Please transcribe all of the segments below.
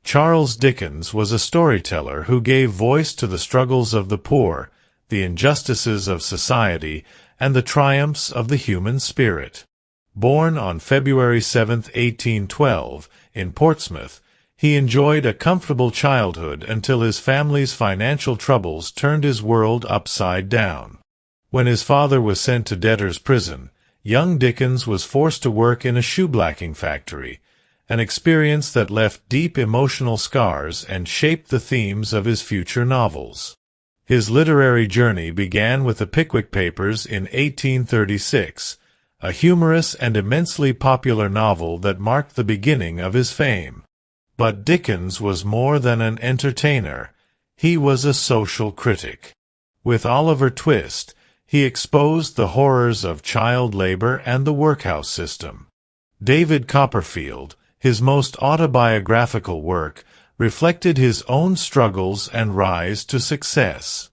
Charles Dickens was a storyteller who gave voice to the struggles of the poor, the injustices of society, and the triumphs of the human spirit. Born on February 7, 1812, in Portsmouth, he enjoyed a comfortable childhood until his family's financial troubles turned his world upside down. When his father was sent to debtor's prison, young Dickens was forced to work in a shoeblacking factory, an experience that left deep emotional scars and shaped the themes of his future novels. His literary journey began with the Pickwick Papers in 1836, a humorous and immensely popular novel that marked the beginning of his fame. But Dickens was more than an entertainer. He was a social critic. With Oliver Twist, he exposed the horrors of child labor and the workhouse system. David Copperfield, his most autobiographical work, reflected his own struggles and rise to success.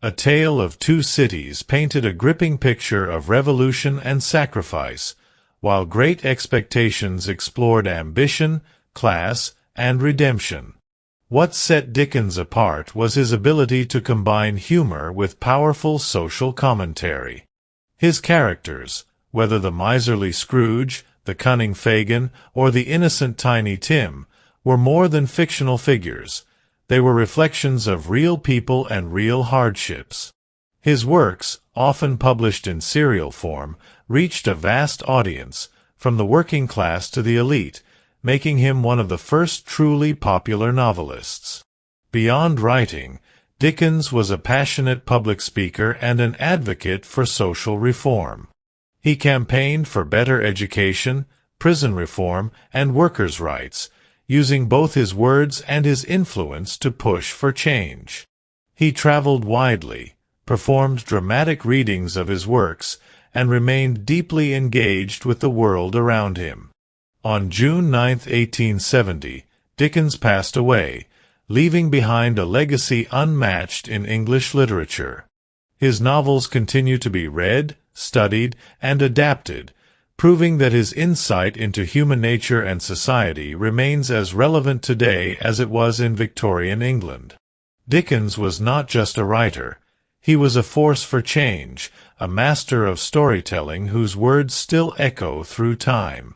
A Tale of Two Cities painted a gripping picture of revolution and sacrifice, while Great Expectations explored ambition, class, and redemption. What set Dickens apart was his ability to combine humor with powerful social commentary. His characters, whether the miserly Scrooge, the cunning Fagin, or the innocent Tiny Tim, were more than fictional figures. They were reflections of real people and real hardships. His works, often published in serial form, reached a vast audience, from the working class to the elite, making him one of the first truly popular novelists. Beyond writing, Dickens was a passionate public speaker and an advocate for social reform. He campaigned for better education, prison reform, and workers' rights, using both his words and his influence to push for change. He traveled widely, performed dramatic readings of his works, and remained deeply engaged with the world around him. On June 9, 1870, Dickens passed away, leaving behind a legacy unmatched in English literature. His novels continue to be read, studied, and adapted, proving that his insight into human nature and society remains as relevant today as it was in Victorian England. Dickens was not just a writer. He was a force for change, a master of storytelling whose words still echo through time.